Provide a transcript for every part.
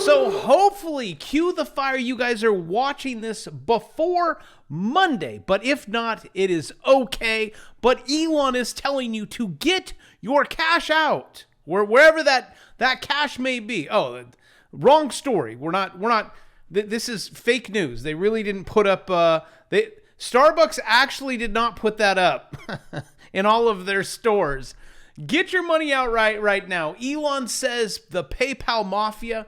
So hopefully, cue the fire, you guys are watching this before Monday. But if not, it is okay. But Elon is telling you to get your cash out, wherever that cash may be. Oh, wrong story. We're not. This is fake news. They really didn't put up. Starbucks actually did not put that up in all of their stores. Get your money out right now. Elon says the PayPal mafia.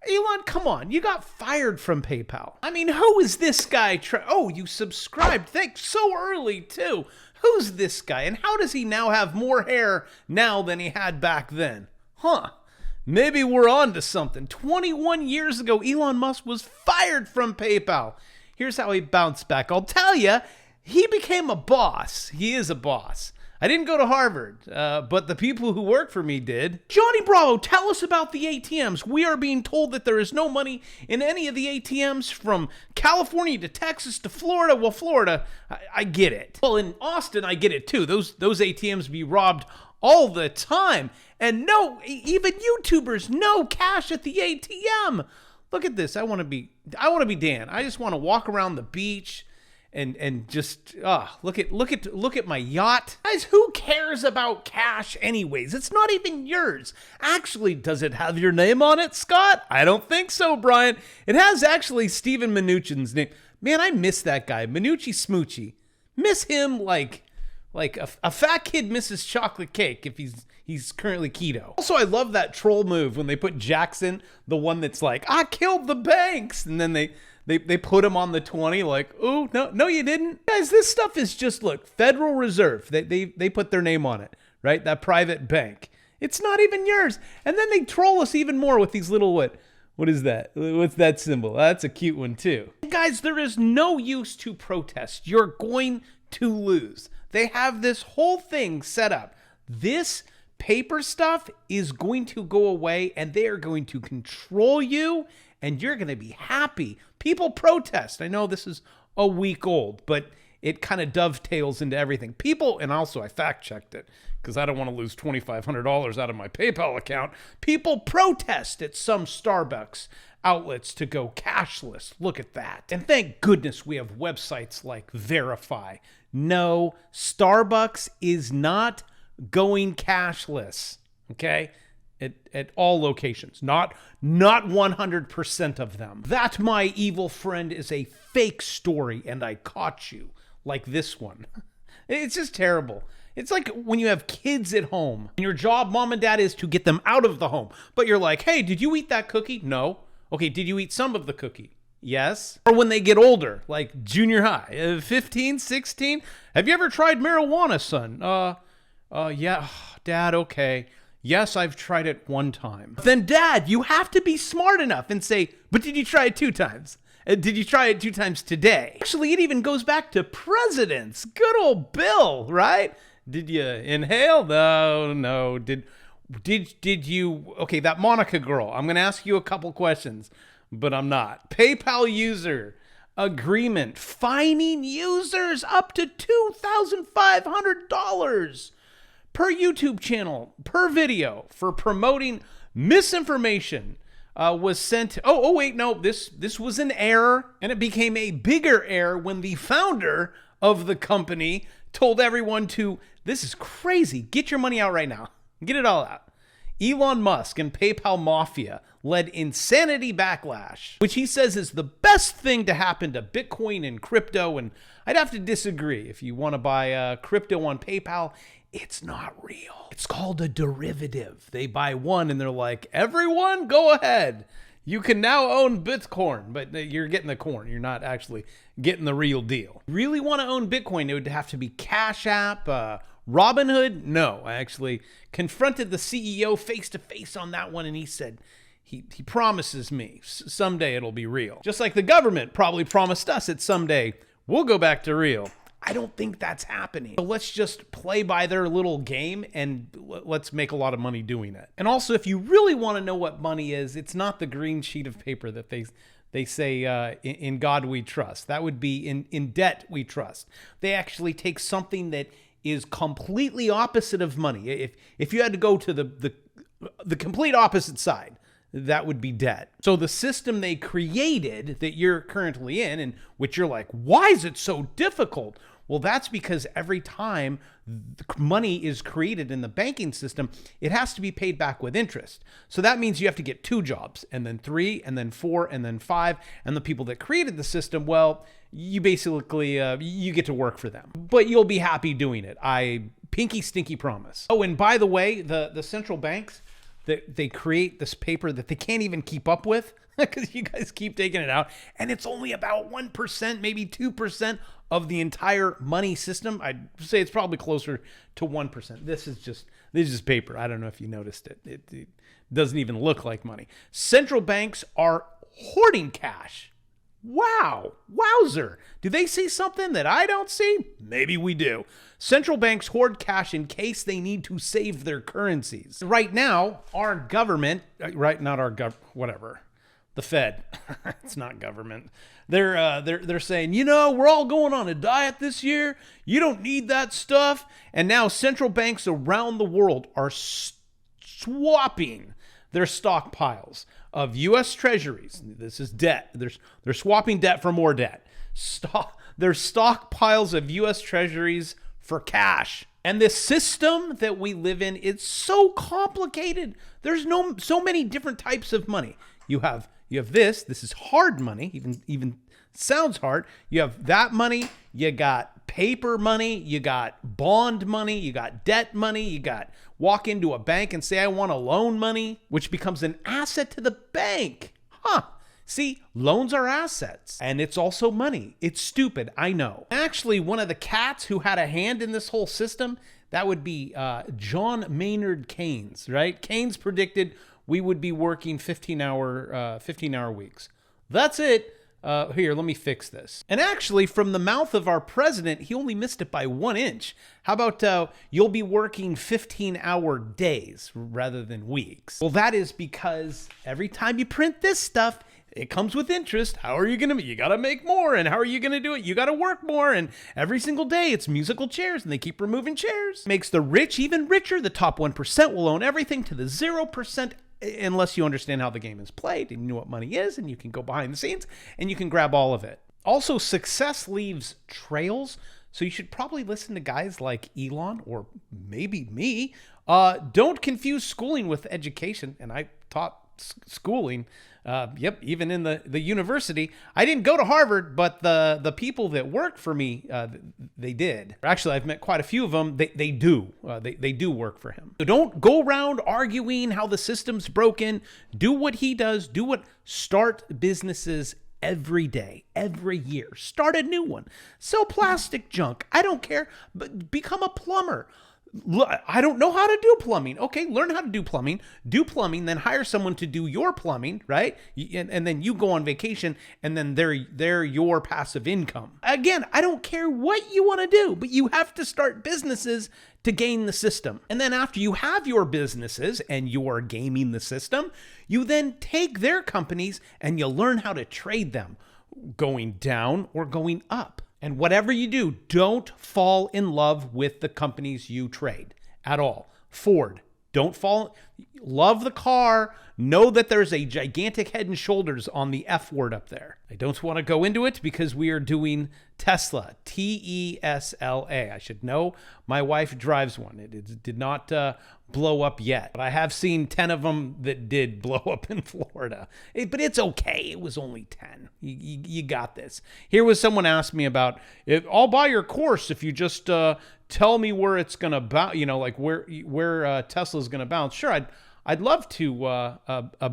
Elon, come on. You got fired from PayPal. I mean, who is this guy? Oh, you subscribed. Thanks. So early, too. Who's this guy? And how does he now have more hair now than he had back then? Huh. Maybe we're on to something. 21 years ago, Elon Musk was fired from PayPal. Here's how he bounced back. I'll tell you, he became a boss. He is a boss. I didn't go to Harvard, but the people who work for me did. Johnny Bravo, tell us about the ATMs. We are being told that there is no money in any of the ATMs from California to Texas to Florida. Well, Florida, I get it. Well, in Austin, I get it too. Those ATMs be robbed all the time. And no, even YouTubers, no cash at the ATM. Look at this. I want to be Dan. I just want to walk around the beach and just look at my yacht. Guys, who cares about cash anyways? It's not even yours. Actually, does it have your name on it, Scott? I don't think so, Brian. It has actually Steven Mnuchin's name. Man, I miss that guy, Mnucci Smoochie. Miss him like a fat kid misses chocolate cake if he's currently keto. Also, I love that troll move when they put Jackson, the one that's like, I killed the banks, and then they put him on the 20 like, oh, no, you didn't. Guys, this stuff is just, look, Federal Reserve. They put their name on it, right? That private bank. It's not even yours. And then they troll us even more with these little, what is that? What's that symbol? That's a cute one too. Guys, there is no use to protest. You're going to lose. They have this whole thing set up. This paper stuff is going to go away and they are going to control you and you're going to be happy. People protest. I know this is a week old, but it kind of dovetails into everything. People, and also I fact-checked it because I don't want to lose $2,500 out of my PayPal account. People protest at some Starbucks outlets to go cashless. Look at that. And thank goodness we have websites like Verify. No, Starbucks is not going cashless, okay? At all locations, not 100% of them. That, my evil friend, is a fake story, and I caught you, like this one. It's just terrible. It's like when you have kids at home, and your job, mom and dad, is to get them out of the home, but you're like, hey, did you eat that cookie? No. Okay, did you eat some of the cookie? Yes. Or when they get older, like junior high, 15, 16. Have you ever tried marijuana, son? Yeah, Dad, okay. Yes, I've tried it one time. Then, Dad, you have to be smart enough and say, but did you try it 2 times? Did you try it 2 times today? Actually, it even goes back to presidents. Good old Bill, right? Did you inhale? No. Did you? Okay, that Monica girl. I'm going to ask you a couple questions, but I'm not. PayPal user agreement fining users up to $2,500 per YouTube channel, per video, for promoting misinformation was sent. Oh, wait, no, this was an error, and it became a bigger error when the founder of the company told everyone to, this is crazy, get your money out right now. Get it all out. Elon Musk and PayPal Mafia led insanity backlash, which he says is the best thing to happen to Bitcoin and crypto, and I'd have to disagree. If you want to buy crypto on PayPal, it's not real. It's called a derivative. They buy one and they're like, everyone go ahead. You can now own Bitcoin, but you're getting the corn. You're not actually getting the real deal. Really want to own Bitcoin? It would have to be Cash App, Robinhood. No, I actually confronted the CEO face to face on that one. And he said, he promises me someday it'll be real. Just like the government probably promised us that someday we'll go back to real. I don't think that's happening. So let's just play by their little game and let's make a lot of money doing it. And also, if you really want to know what money is, it's not the green sheet of paper that they say in God we trust. That would be in debt we trust. They actually take something that is completely opposite of money. If you had to go to the complete opposite side, that would be debt. So the system they created that you're currently in, and which you're like, why is it so difficult? Well, that's because every time money is created in the banking system, it has to be paid back with interest. So that means you have to get 2 jobs, and then 3, and then 4, and then 5. And the people that created the system, well, you basically, you get to work for them. But you'll be happy doing it. I pinky stinky promise. Oh, and by the way, the central banks, they create this paper that they can't even keep up with because you guys keep taking it out. And it's only about 1%, maybe 2% of the entire money system. I'd say it's probably closer to 1%. This is just paper. I don't know if you noticed it. It doesn't even look like money. Central banks are hoarding cash. Wow. Wowzer. Do they see something that I don't see? Maybe we do. Central banks hoard cash in case they need to save their currencies. Right now, our government, not our whatever. The Fed. It's not government. They're saying, you know, we're all going on a diet this year. You don't need that stuff. And now central banks around the world are swapping their stockpiles of U.S. treasuries. This is debt. They're swapping debt for more debt. Their stockpiles of U.S. treasuries for cash. And this system that we live in, it's so complicated. There's so many different types of money. You have this is hard money, even sounds hard. You have that money, you got paper money, you got bond money, you got debt money, you got walk into a bank and say, I want a loan money, which becomes an asset to the bank. See, loans are assets, and it's also money. It's stupid, I know. Actually, one of the cats who had a hand in this whole system, that would be John Maynard Keynes, right? Keynes predicted we would be working 15-hour weeks. That's it. Here, let me fix this. And actually, from the mouth of our president, he only missed it by 1 inch. How about you'll be working 15-hour days rather than weeks? Well, that is because every time you print this stuff, it comes with interest. How are you going to, you got to make more. And how are you going to do it? You got to work more. And every single day it's musical chairs and they keep removing chairs. Makes the rich even richer. The top 1% will own everything to the 0%. Unless you understand how the game is played and you know what money is, and you can go behind the scenes and you can grab all of it. Also, success leaves trails. So you should probably listen to guys like Elon or maybe me. Don't confuse schooling with education. And I taught schooling. Even in the university. I didn't go to Harvard, but the people that work for me, they did. Actually, I've met quite a few of them. They do. They do work for him. So don't go around arguing how the system's broken. Do what he does. Start businesses every day, every year. Start a new one. Sell plastic junk. I don't care. But become a plumber. I don't know how to do plumbing. Okay, learn how to do plumbing, then hire someone to do your plumbing, right? And then you go on vacation, and then they're your passive income. Again, I don't care what you want to do, but you have to start businesses to game the system. And then after you have your businesses and you're gaming the system, you then take their companies and you learn how to trade them, going down or going up. And whatever you do, don't fall in love with the companies you trade at all. Ford, love the car. Know that there's a gigantic Head and Shoulders on the F word up there. I don't want to go into it because we are doing Tesla, Tesla. I should know. My wife drives one. It did not blow up yet, but I have seen 10 of them that did blow up in Florida. But it's okay. It was only 10. You got this. Here was someone asked me about, I'll buy your course if you just tell me where it's going to bounce, like where Tesla's going to bounce. Sure, I'd love to,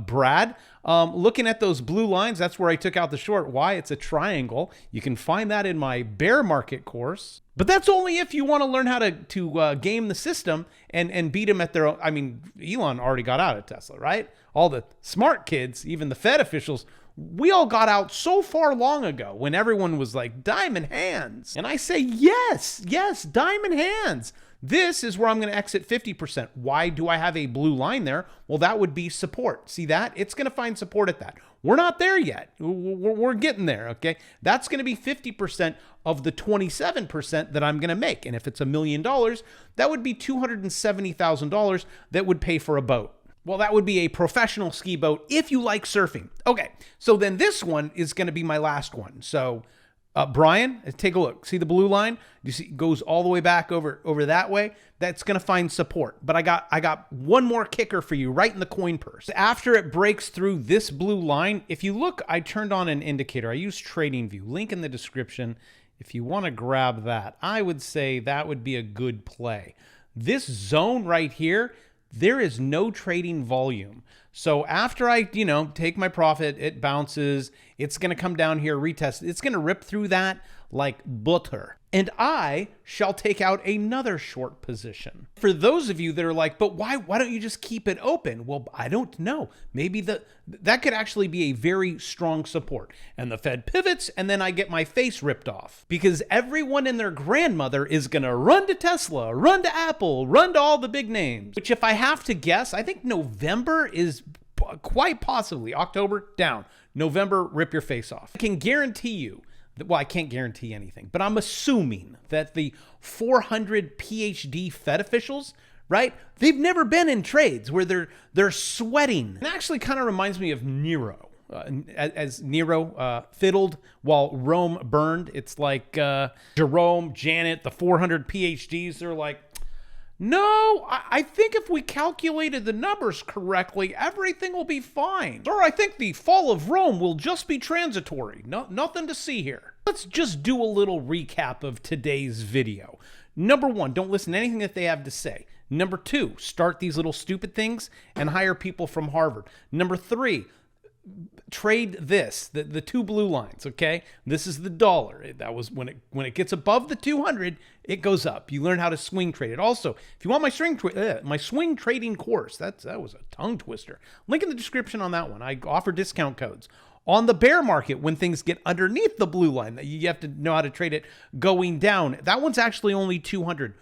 Brad. Looking at those blue lines, that's where I took out the short. Why? It's a triangle. You can find that in my bear market course. But that's only if you want to learn how to game the system and beat them at their own. I mean, Elon already got out of Tesla, right? All the smart kids, even the Fed officials, we all got out so far long ago when everyone was like, diamond hands. And I say, yes, diamond hands. This is where I'm going to exit 50%. Why do I have a blue line there? Well, that would be support. See that? It's going to find support at that. We're not there yet. We're getting there, okay? That's going to be 50% of the 27% that I'm going to make. And if it's $1 million, that would be $270,000 that would pay for a boat. Well, that would be a professional ski boat if you like surfing. Okay, so then this one is going to be my last one. So Brian, take a look. See the blue line? You see it goes all the way back over that way. That's going to find support. But I got one more kicker for you right in the coin purse. After it breaks through this blue line, if you look, I turned on an indicator. I use TradingView. Link in the description. If you want to grab that, I would say that would be a good play. This zone right here, there is no trading volume. So after I, take my profit, it bounces, it's going to come down here, retest. It's going to rip through that like butter. And I shall take out another short position. For those of you that are like, but why don't you just keep it open? Well, I don't know. Maybe that could actually be a very strong support. And the Fed pivots, and then I get my face ripped off. Because everyone and their grandmother is going to run to Tesla, run to Apple, run to all the big names. Which if I have to guess, I think November is quite possibly October down. November, rip your face off. I can guarantee you, well, I can't guarantee anything, but I'm assuming that the 400 PhD Fed officials, right? They've never been in trades where they're sweating. It actually kind of reminds me of Nero. As Nero fiddled while Rome burned. It's like Jerome, Janet, the 400 PhDs, they're like, no, I think if we calculated the numbers correctly, everything will be fine. Or I think the fall of Rome will just be transitory. Nothing to see here. Let's just do a little recap of today's video. Number one, don't listen to anything that they have to say. Number two, start these little stupid things and hire people from Harvard. Number three, trade this, the two blue lines, okay? This is the dollar. That was when it gets above the 200, it goes up. You learn how to swing trade it. Also, if you want my swing trading course, that was a tongue twister. Link in the description on that one. I offer discount codes. On the bear market, when things get underneath the blue line, you have to know how to trade it going down. That one's actually only $200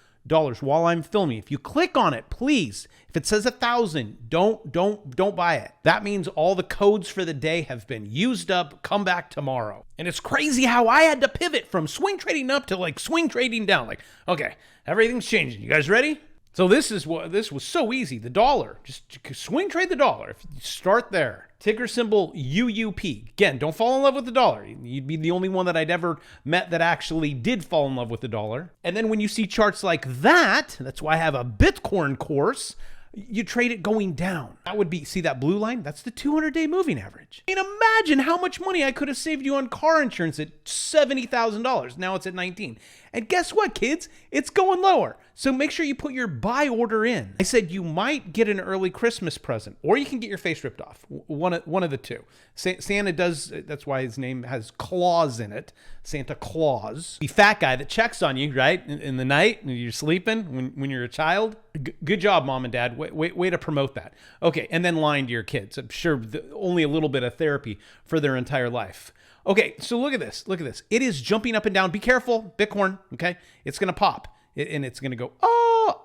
while I'm filming. If you click on it, please, if it says 1,000, don't buy it. That means all the codes for the day have been used up. Come back tomorrow. And it's crazy how I had to pivot from swing trading up to like swing trading down. Like, okay, everything's changing. You guys ready? So this was so easy. The dollar, just swing trade the dollar. If you start there. Ticker symbol UUP. Again, don't fall in love with the dollar. You'd be the only one that I'd ever met that actually did fall in love with the dollar. And then when you see charts like that, that's why I have a Bitcoin course, you trade it going down. That would be, see that blue line? That's the 200-day moving average. I mean, imagine how much money I could have saved you on car insurance at $70,000. Now it's at 19. And guess what, kids? It's going lower. So make sure you put your buy order in. I said you might get an early Christmas present, or you can get your face ripped off. One of the two. Santa does, that's why his name has claws in it. Santa Claus. The fat guy that checks on you, right? In the night, when you're sleeping, when you're a child. Good job, mom and dad. Way to promote that. Okay, and then lying to your kids. I'm sure only a little bit of therapy for their entire life. Okay, so look at this. Look at this. It is jumping up and down. Be careful, Bitcoin, okay? It's going to pop, and it's going to go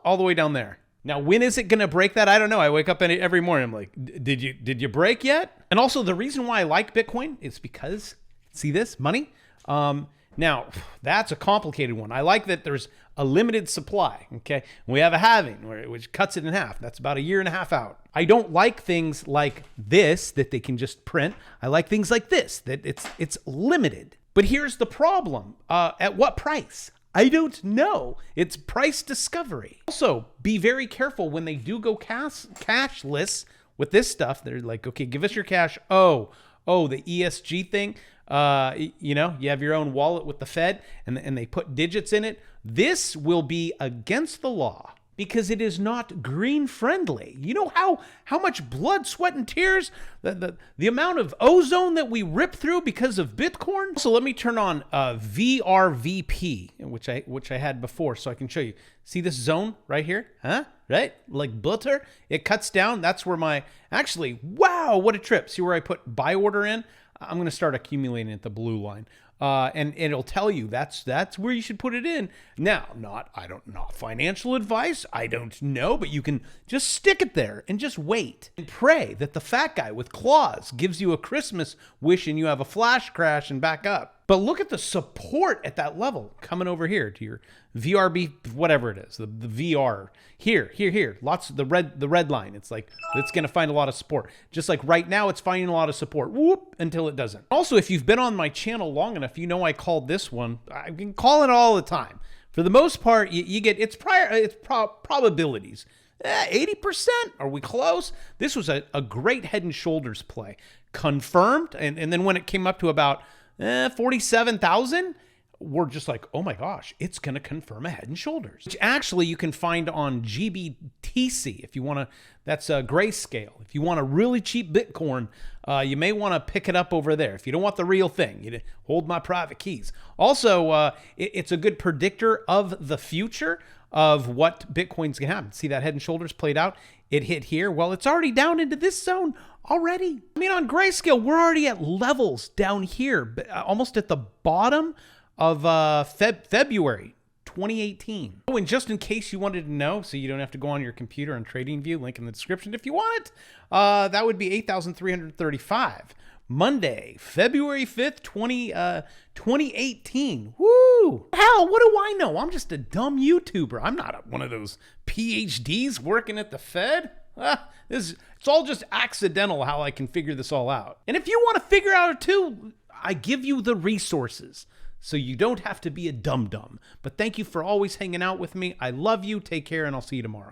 all the way down there. Now, when is it going to break that? I don't know. I wake up every morning. I'm like, did you break yet? And also, the reason why I like Bitcoin is because, see this, money? Now, that's a complicated one. I like that there's a limited supply, okay? We have a halving, which cuts it in half. That's about a year and a half out. I don't like things like this that they can just print. I like things like this, that it's limited. But here's the problem. At what price? I don't know. It's price discovery. Also, be very careful when they do go cashless with this stuff. They're like, okay, give us your cash. Oh, the ESG thing. You have your own wallet with the Fed and they put digits in it. This will be against the law because it is not green friendly. You know how much blood, sweat, and tears, the amount of ozone that we rip through because of Bitcoin. So let me turn on VRVP, which I had before, so I can show you. See this zone right here? Huh? Right? Like butter. It cuts down. That's where actually, wow, what a trip. See where I put buy order in? I'm going to start accumulating at the blue line. And it'll tell you that's where you should put it in. Now, not financial advice. I don't know, but you can just stick it there and just wait and pray that the fat guy with claws gives you a Christmas wish and you have a flash crash and back up. But look at the support at that level coming over here to your VRB, whatever it is, the VR. Here. Lots of the red line. It's like, it's going to find a lot of support. Just like right now, it's finding a lot of support. Whoop, until it doesn't. Also, if you've been on my channel long enough, you know I called this one. I can call it all the time. For the most part, you get it's probabilities. 80%? Are we close? This was a great Head and Shoulders play. Confirmed, and then when it came up to about 47,000, we're just like, oh my gosh, it's going to confirm a Head and Shoulders. Which actually you can find on GBTC if you want to. That's a Grayscale. If you want a really cheap Bitcoin, you may want to pick it up over there. If you don't want the real thing, you hold my private keys. Also, it's a good predictor of the future of what Bitcoin's going to happen. See that Head and Shoulders played out? It hit here. Well, it's already down into this zone already. I mean, on Grayscale, we're already at levels down here, almost at the bottom of February 2018. Oh, and just in case you wanted to know, so you don't have to go on your computer on TradingView, link in the description if you want it, that would be 8,335. Monday, February 5th, 2018. Woo! Hell, what do I know? I'm just a dumb YouTuber. I'm not one of those PhDs working at the Fed. It's all just accidental how I can figure this all out. And if you want to figure out it too, I give you the resources. So you don't have to be a dum-dum. But thank you for always hanging out with me. I love you. Take care, and I'll see you tomorrow.